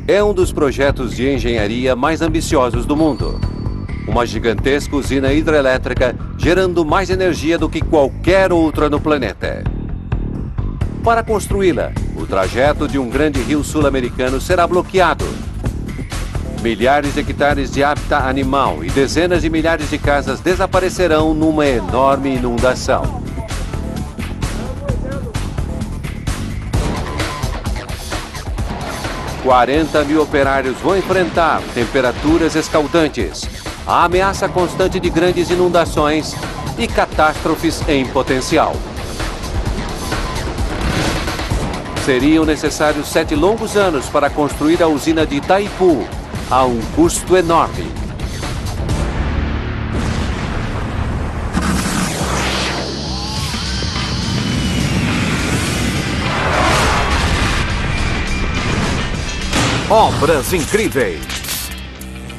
É um dos projetos de engenharia mais ambiciosos do mundo. Uma gigantesca usina hidrelétrica gerando mais energia do que qualquer outra no planeta. Para construí-la, o trajeto de um grande rio sul-americano será bloqueado. Milhares de hectares de hábitat animal e dezenas de milhares de casas desaparecerão numa enorme inundação. $40 mil operários vão enfrentar temperaturas escaldantes, a ameaça constante de grandes inundações e catástrofes em potencial. Seriam necessários 7 longos anos para construir a usina de Itaipu, a um custo enorme. Obras incríveis.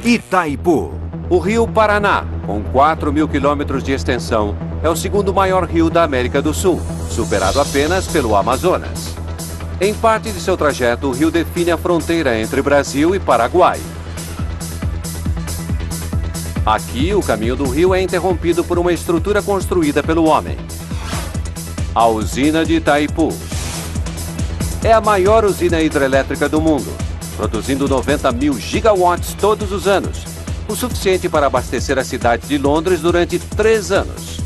Itaipu. O rio Paraná, com 4 mil quilômetros de extensão, é o segundo maior rio da América do Sul, superado apenas pelo Amazonas. Em parte de seu trajeto, o rio define a fronteira entre Brasil e Paraguai. Aqui, o caminho do rio é interrompido por uma estrutura construída pelo homem. A usina de Itaipu. É a maior usina hidrelétrica do mundo, produzindo 90 mil gigawatts todos os anos, o suficiente para abastecer a cidade de Londres durante 3 anos.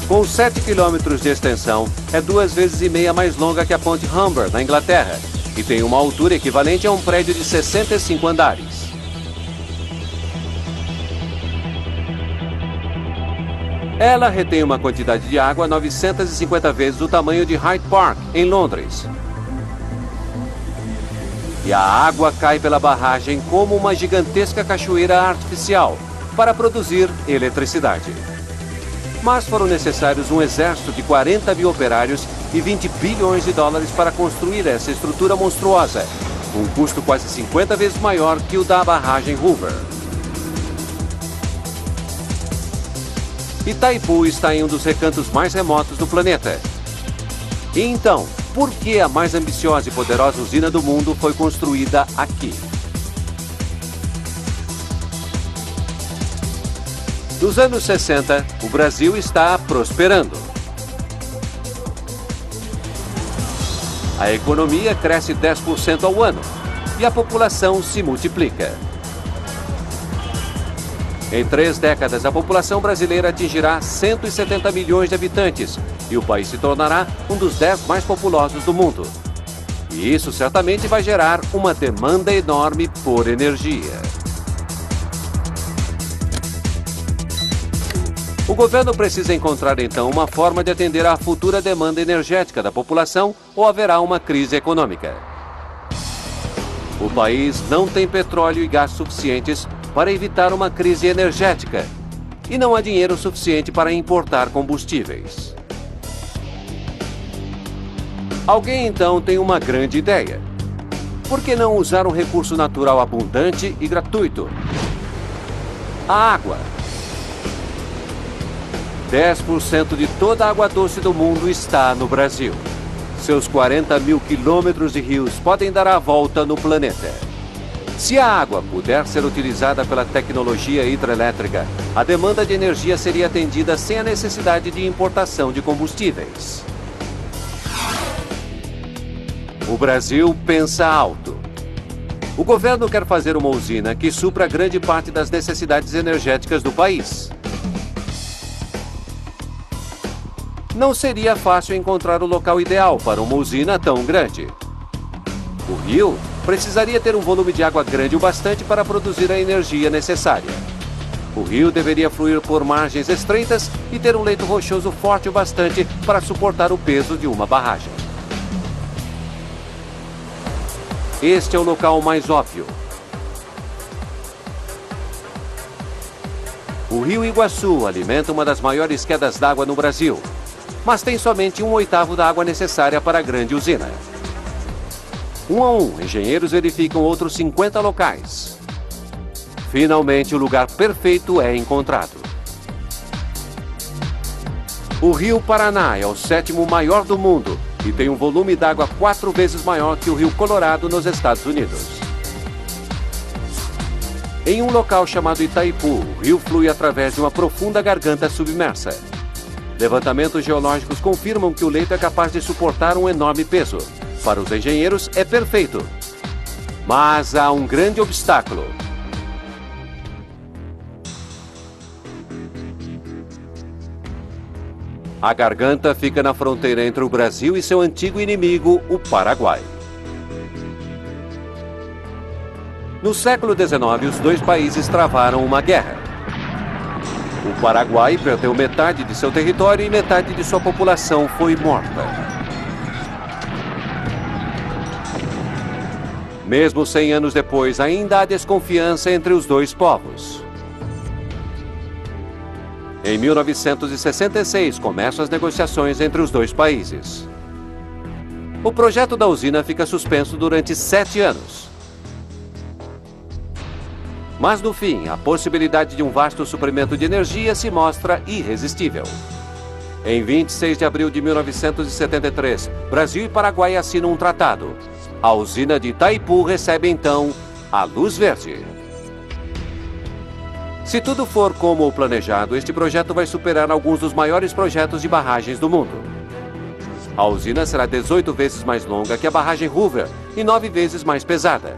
Com 7 quilômetros de extensão, é 2,5 vezes mais longa que a ponte Humber, na Inglaterra, e tem uma altura equivalente a um prédio de 65 andares. Ela retém uma quantidade de água 950 vezes o tamanho de Hyde Park, em Londres. E a água cai pela barragem como uma gigantesca cachoeira artificial para produzir eletricidade. Mas foram necessários um exército de 40 mil operários e $20 bilhões para construir essa estrutura monstruosa, um custo quase 50 vezes maior que o da barragem Hoover. Itaipu está em um dos recantos mais remotos do planeta. E então, por que a mais ambiciosa e poderosa usina do mundo foi construída aqui? Nos anos 60, o Brasil está prosperando. A economia cresce 10% ao ano e a população se multiplica. Em 3 décadas, a população brasileira atingirá 170 milhões de habitantes e o país se tornará um dos 10 mais populosos do mundo. E isso certamente vai gerar uma demanda enorme por energia. O governo precisa encontrar, então, uma forma de atender à futura demanda energética da população ou haverá uma crise econômica. O país não tem petróleo e gás suficientes para evitar uma crise energética e não há dinheiro suficiente para importar combustíveis. Alguém, então, tem uma grande ideia. Por que não usar um recurso natural abundante e gratuito? A água. 10% de toda a água doce do mundo está no Brasil. Seus 40 mil quilômetros de rios podem dar a volta no planeta. Se a água puder ser utilizada pela tecnologia hidrelétrica, a demanda de energia seria atendida sem a necessidade de importação de combustíveis. O Brasil pensa alto. O governo quer fazer uma usina que supra grande parte das necessidades energéticas do país. Não seria fácil encontrar o local ideal para uma usina tão grande. O rio precisaria ter um volume de água grande o bastante para produzir a energia necessária. O rio deveria fluir por margens estreitas e ter um leito rochoso forte o bastante para suportar o peso de uma barragem. Este é o local mais óbvio. O rio Iguaçu alimenta uma das maiores quedas d'água no Brasil, mas tem somente 1/8 da água necessária para a grande usina. 1 a 1, engenheiros verificam outros 50 locais. Finalmente, o lugar perfeito é encontrado. O Rio Paraná é o 7º maior do mundo e tem um volume d'água 4 vezes maior que o Rio Colorado nos Estados Unidos. Em um local chamado Itaipu, o rio flui através de uma profunda garganta submersa. Levantamentos geológicos confirmam que o leito é capaz de suportar um enorme peso. Para os engenheiros, é perfeito. Mas há um grande obstáculo. A garganta fica na fronteira entre o Brasil e seu antigo inimigo, o Paraguai. No século XIX, os dois países travaram uma guerra. O Paraguai perdeu metade de seu território e metade de sua população foi morta. Mesmo 100 anos depois, ainda há desconfiança entre os dois povos. Em 1966, começam as negociações entre os dois países. O projeto da usina fica suspenso durante 7 anos. Mas, no fim, a possibilidade de um vasto suprimento de energia se mostra irresistível. Em 26 de abril de 1973, Brasil e Paraguai assinam um tratado. A usina de Itaipu recebe, então, a luz verde. Se tudo for como planejado, este projeto vai superar alguns dos maiores projetos de barragens do mundo. A usina será 18 vezes mais longa que a barragem Hoover e 9 vezes mais pesada.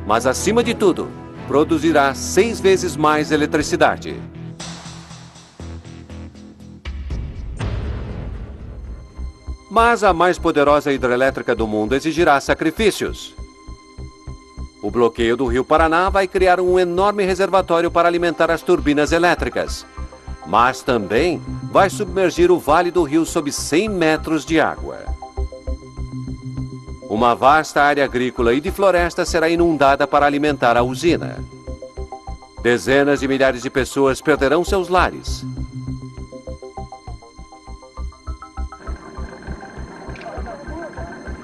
Mas, acima de tudo, produzirá 6 vezes mais eletricidade. Mas a mais poderosa hidrelétrica do mundo exigirá sacrifícios. O bloqueio do Rio Paraná vai criar um enorme reservatório para alimentar as turbinas elétricas. Mas também vai submergir o Vale do Rio sob 100 metros de água. Uma vasta área agrícola e de floresta será inundada para alimentar a usina. Dezenas de milhares de pessoas perderão seus lares.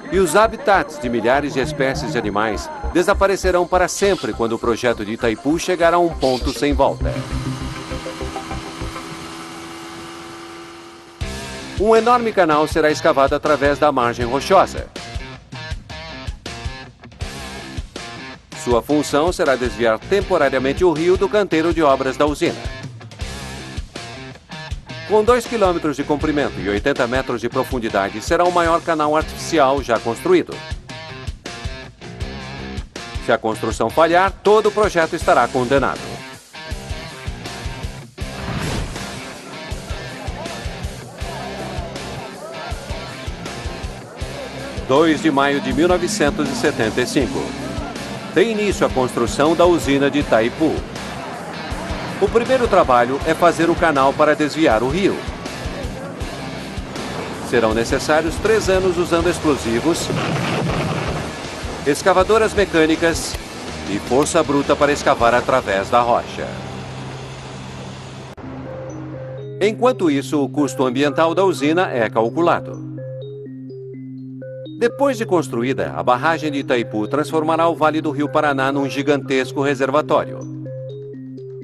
E os habitats de milhares de espécies de animais desaparecerão para sempre quando o projeto de Itaipu chegar a um ponto sem volta. Um enorme canal será escavado através da margem rochosa. Sua função será desviar temporariamente o rio do canteiro de obras da usina. Com 2 quilômetros de comprimento e 80 metros de profundidade, será o maior canal artificial já construído. Se a construção falhar, todo o projeto estará condenado. – 2 de maio de 1975. Tem início a construção da usina de Itaipu. O primeiro trabalho é fazer o canal para desviar o rio. Serão necessários 3 anos usando explosivos, escavadoras mecânicas e força bruta para escavar através da rocha. Enquanto isso, o custo ambiental da usina é calculado. Depois de construída, a barragem de Itaipu transformará o Vale do Rio Paraná num gigantesco reservatório.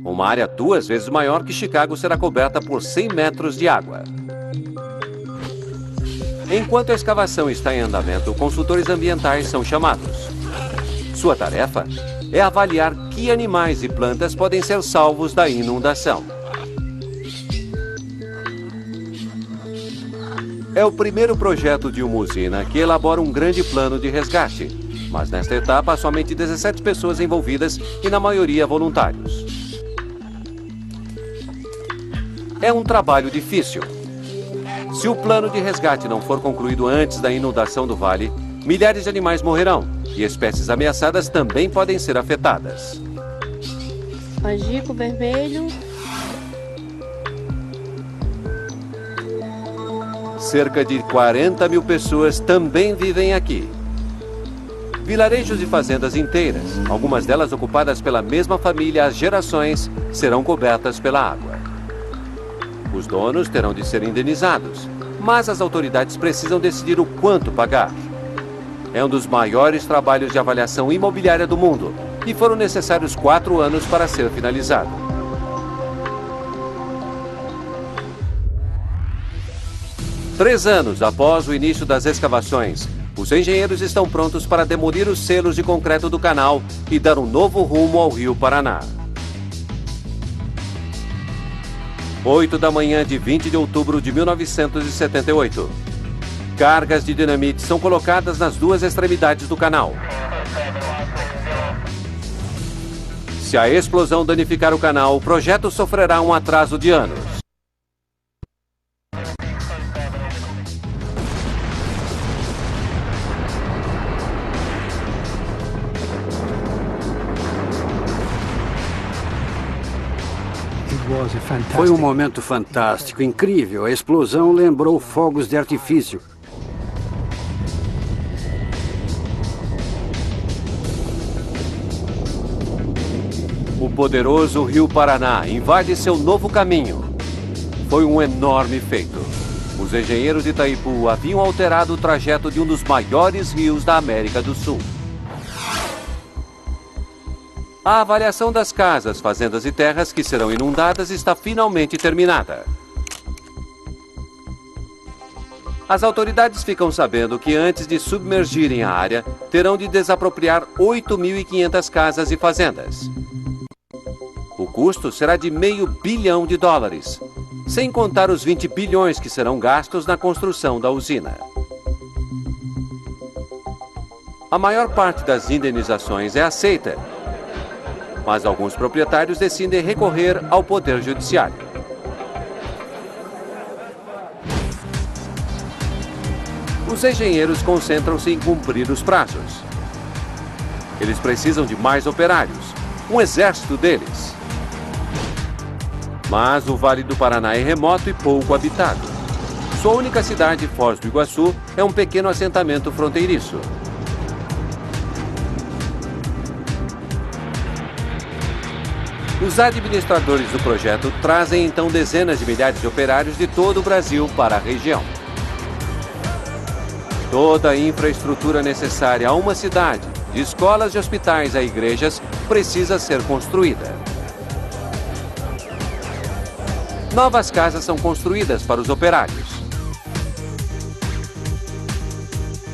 Uma área 2 vezes maior que Chicago será coberta por 100 metros de água. Enquanto a escavação está em andamento, consultores ambientais são chamados. Sua tarefa é avaliar que animais e plantas podem ser salvos da inundação. É o primeiro projeto de uma usina que elabora um grande plano de resgate, mas nesta etapa há somente 17 pessoas envolvidas e na maioria voluntários. É um trabalho difícil. Se o plano de resgate não for concluído antes da inundação do vale, milhares de animais morrerão e espécies ameaçadas também podem ser afetadas. Magico vermelho. Cerca de 40 mil pessoas também vivem aqui. Vilarejos e fazendas inteiras, algumas delas ocupadas pela mesma família há gerações, serão cobertas pela água. Os donos terão de ser indenizados, mas as autoridades precisam decidir o quanto pagar. É um dos maiores trabalhos de avaliação imobiliária do mundo e foram necessários 4 anos para ser finalizado. 3 anos após o início das escavações, os engenheiros estão prontos para demolir os selos de concreto do canal e dar um novo rumo ao Rio Paraná. 8 da manhã de 20 de outubro de 1978. Cargas de dinamite são colocadas nas 2 extremidades do canal. Se a explosão danificar o canal, o projeto sofrerá um atraso de anos. Foi um momento fantástico, incrível. A explosão lembrou fogos de artifício. O poderoso Rio Paraná invade seu novo caminho. Foi um enorme feito. Os engenheiros de Itaipu haviam alterado o trajeto de um dos maiores rios da América do Sul. A avaliação das casas, fazendas e terras que serão inundadas está finalmente terminada. As autoridades ficam sabendo que antes de submergirem a área, terão de desapropriar 8.500 casas e fazendas. O custo será de $500 bilhão, sem contar os 20 bilhões que serão gastos na construção da usina. A maior parte das indenizações é aceita, mas alguns proprietários decidem recorrer ao Poder Judiciário. Os engenheiros concentram-se em cumprir os prazos. Eles precisam de mais operários, um exército deles. Mas o Vale do Paraná é remoto e pouco habitado. Sua única cidade, Foz do Iguaçu, é um pequeno assentamento fronteiriço. Os administradores do projeto trazem então dezenas de milhares de operários de todo o Brasil para a região. Toda a infraestrutura necessária a uma cidade, de escolas e hospitais a igrejas, precisa ser construída. Novas casas são construídas para os operários.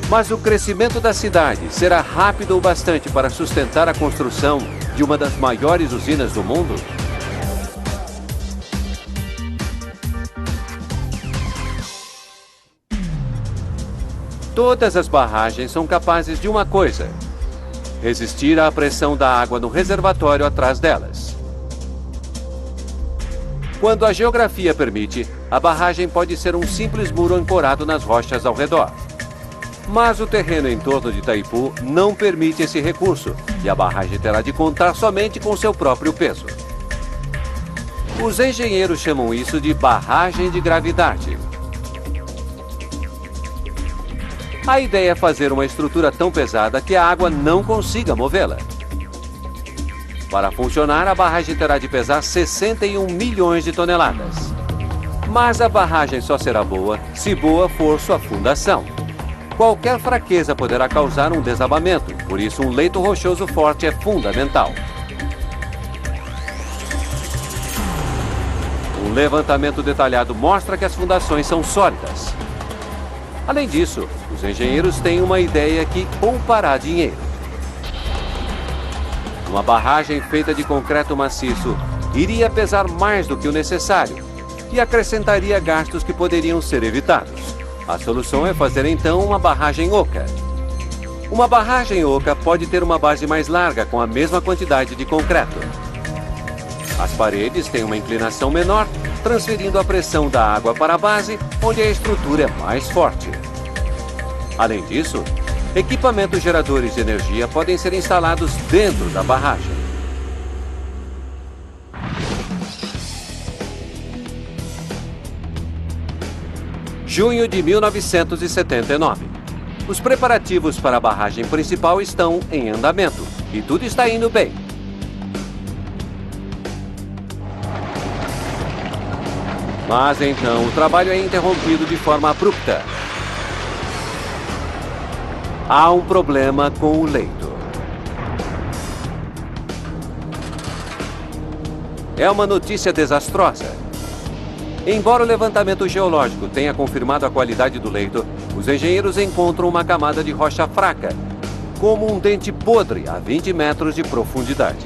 Mas o crescimento da cidade será rápido o bastante para sustentar a construção de uma das maiores usinas do mundo? Todas as barragens são capazes de uma coisa: resistir à pressão da água no reservatório atrás delas. Quando a geografia permite, a barragem pode ser um simples muro ancorado nas rochas ao redor. Mas o terreno em torno de Itaipu não permite esse recurso e a barragem terá de contar somente com seu próprio peso. Os engenheiros chamam isso de barragem de gravidade. A ideia é fazer uma estrutura tão pesada que a água não consiga movê-la. Para funcionar, a barragem terá de pesar 61 milhões de toneladas. Mas a barragem só será boa se boa for sua fundação. Qualquer fraqueza poderá causar um desabamento, por isso um leito rochoso forte é fundamental. Um levantamento detalhado mostra que as fundações são sólidas. Além disso, os engenheiros têm uma ideia que poupará dinheiro. Uma barragem feita de concreto maciço iria pesar mais do que o necessário e acrescentaria gastos que poderiam ser evitados. A solução é fazer então uma barragem oca. Uma barragem oca pode ter uma base mais larga com a mesma quantidade de concreto. As paredes têm uma inclinação menor, transferindo a pressão da água para a base, onde a estrutura é mais forte. Além disso, equipamentos geradores de energia podem ser instalados dentro da barragem. Junho de 1979. Os preparativos para a barragem principal estão em andamento e tudo está indo bem. Mas então o trabalho é interrompido de forma abrupta. Há um problema com o leito. É uma notícia desastrosa. Embora o levantamento geológico tenha confirmado a qualidade do leito, os engenheiros encontram uma camada de rocha fraca, como um dente podre a 20 metros de profundidade.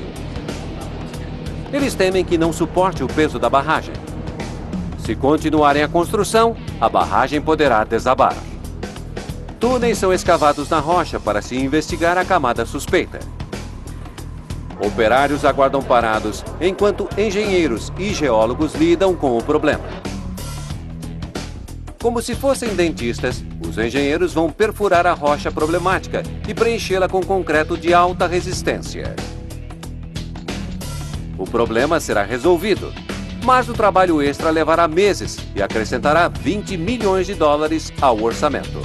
Eles temem que não suporte o peso da barragem. Se continuarem a construção, a barragem poderá desabar. Túneis são escavados na rocha para se investigar a camada suspeita. Operários aguardam parados, enquanto engenheiros e geólogos lidam com o problema. Como se fossem dentistas, os engenheiros vão perfurar a rocha problemática e preenchê-la com concreto de alta resistência. O problema será resolvido, mas o trabalho extra levará meses e acrescentará 20 milhões de dólares ao orçamento.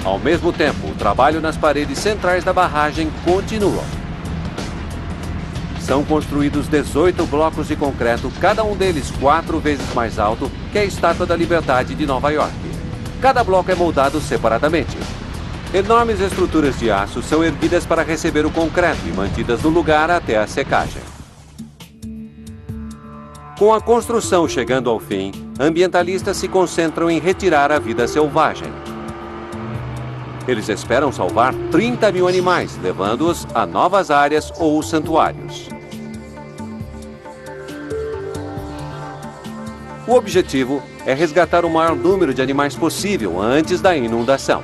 Ao mesmo tempo, o trabalho nas paredes centrais da barragem continua. São construídos 18 blocos de concreto, cada um deles 4 vezes mais alto que a Estátua da Liberdade de Nova York. Cada bloco é moldado separadamente. Enormes estruturas de aço são erguidas para receber o concreto e mantidas no lugar até a secagem. Com a construção chegando ao fim, ambientalistas se concentram em retirar a vida selvagem. Eles esperam salvar 30 mil animais, levando-os a novas áreas ou santuários. O objetivo é resgatar o maior número de animais possível antes da inundação.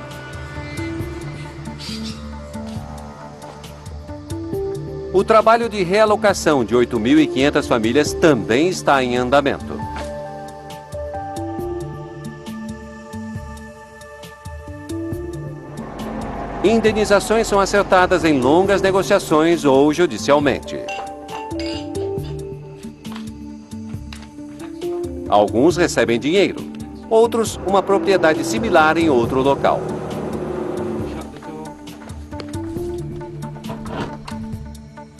O trabalho de realocação de 8.500 famílias também está em andamento. Indenizações são acertadas em longas negociações ou judicialmente. Alguns recebem dinheiro, outros uma propriedade similar em outro local.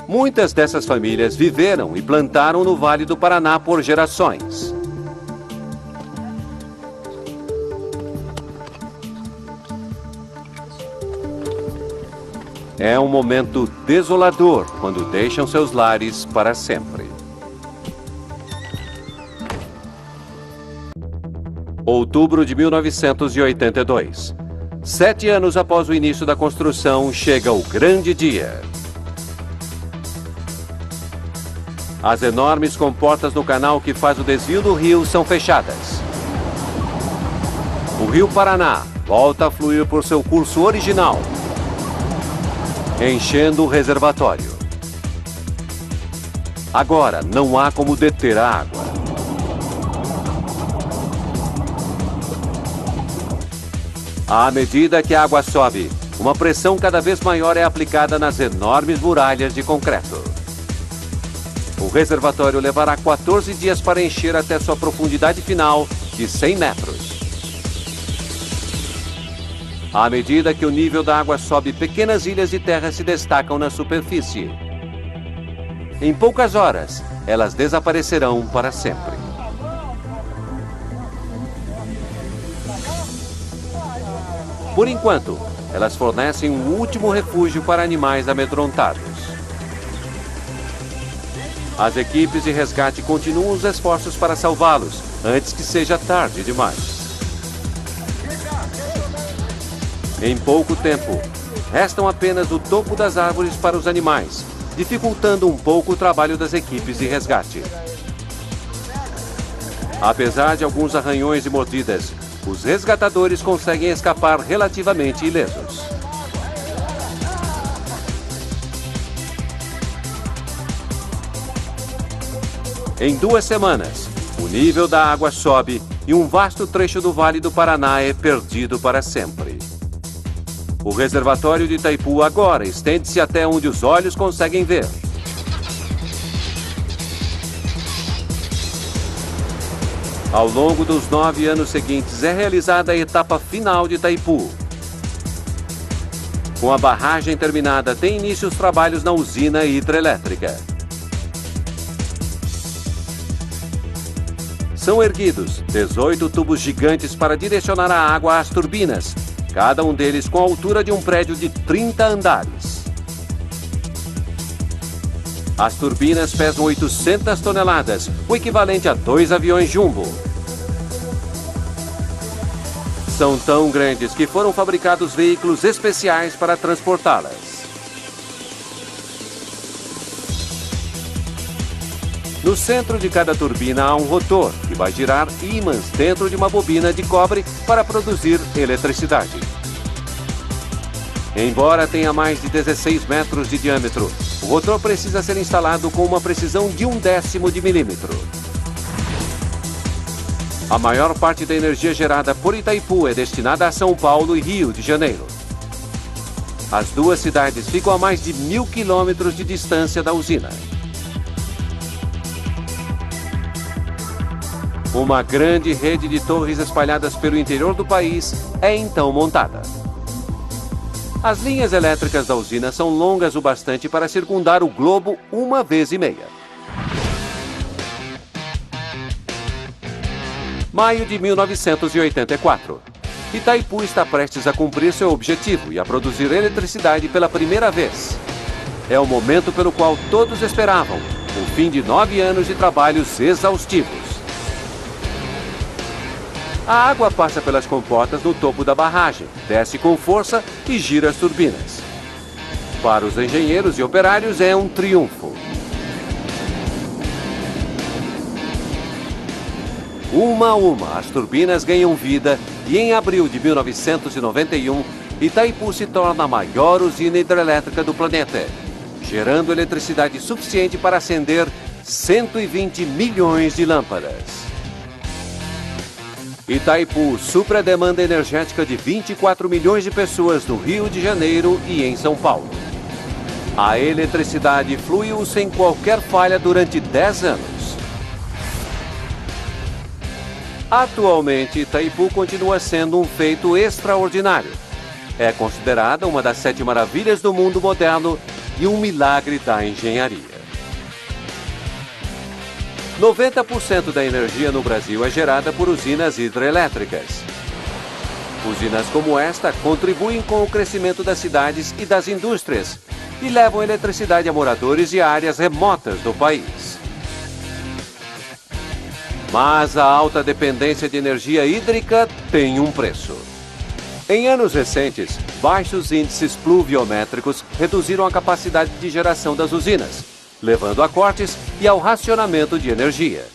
Muitas dessas famílias viveram e plantaram no Vale do Paraná por gerações. É um momento desolador quando deixam seus lares para sempre. Outubro de 1982. 7 anos após o início da construção, chega o grande dia. As enormes comportas no canal que faz o desvio do rio são fechadas. O Rio Paraná volta a fluir por seu curso original, enchendo o reservatório. Agora, não há como deter a água. À medida que a água sobe, uma pressão cada vez maior é aplicada nas enormes muralhas de concreto. O reservatório levará 14 dias para encher até sua profundidade final de 100 metros. À medida que o nível da água sobe, pequenas ilhas de terra se destacam na superfície. Em poucas horas, elas desaparecerão para sempre. Por enquanto, elas fornecem um último refúgio para animais amedrontados. As equipes de resgate continuam os esforços para salvá-los, antes que seja tarde demais. Em pouco tempo, restam apenas o topo das árvores para os animais, dificultando um pouco o trabalho das equipes de resgate. Apesar de alguns arranhões e mordidas, os resgatadores conseguem escapar relativamente ilesos. Em 2 semanas, o nível da água sobe e um vasto trecho do Vale do Paraná é perdido para sempre. O reservatório de Itaipu agora estende-se até onde os olhos conseguem ver. Ao longo dos 9 anos seguintes é realizada a etapa final de Itaipu. Com a barragem terminada, tem início os trabalhos na usina hidrelétrica. São erguidos 18 tubos gigantes para direcionar a água às turbinas, cada um deles com a altura de um prédio de 30 andares. As turbinas pesam 800 toneladas, o equivalente a 2 aviões jumbo. São tão grandes que foram fabricados veículos especiais para transportá-las. No centro de cada turbina há um rotor, que vai girar ímãs dentro de uma bobina de cobre para produzir eletricidade. Embora tenha mais de 16 metros de diâmetro, o rotor precisa ser instalado com uma precisão de 1/10 de milímetro. A maior parte da energia gerada por Itaipu é destinada a São Paulo e Rio de Janeiro. As duas cidades ficam a mais de 1.000 quilômetros de distância da usina. Uma grande rede de torres espalhadas pelo interior do país é então montada. As linhas elétricas da usina são longas o bastante para circundar o globo 1,5 vezes. Maio de 1984. Itaipu está prestes a cumprir seu objetivo e a produzir eletricidade pela primeira vez. É o momento pelo qual todos esperavam, o fim de 9 anos de trabalhos exaustivos. A água passa pelas comportas no topo da barragem, desce com força e gira as turbinas. Para os engenheiros e operários é um triunfo. Uma a uma, as turbinas ganham vida e em abril de 1991, Itaipu se torna a maior usina hidrelétrica do planeta, gerando eletricidade suficiente para acender 120 milhões de lâmpadas. Itaipu supra a demanda energética de 24 milhões de pessoas no Rio de Janeiro e em São Paulo. A eletricidade fluiu sem qualquer falha durante 10 anos. Atualmente, Itaipu continua sendo um feito extraordinário. É considerada uma das 7 maravilhas do mundo moderno e um milagre da engenharia. 90% da energia no Brasil é gerada por usinas hidrelétricas. Usinas como esta contribuem com o crescimento das cidades e das indústrias e levam eletricidade a moradores de áreas remotas do país. Mas a alta dependência de energia hídrica tem um preço. Em anos recentes, baixos índices pluviométricos reduziram a capacidade de geração das usinas, levando a cortes e ao racionamento de energia.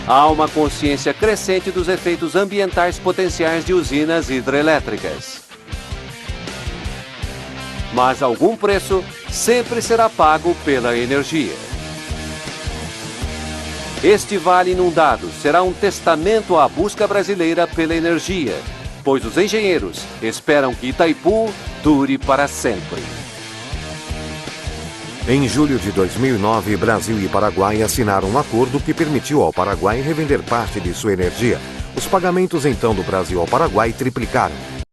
Há uma consciência crescente dos efeitos ambientais potenciais de usinas hidrelétricas. Mas algum preço sempre será pago pela energia. Este vale inundado será um testamento à busca brasileira pela energia, pois os engenheiros esperam que Itaipu dure para sempre. Em julho de 2009, Brasil e Paraguai assinaram um acordo que permitiu ao Paraguai revender parte de sua energia. Os pagamentos então do Brasil ao Paraguai triplicaram.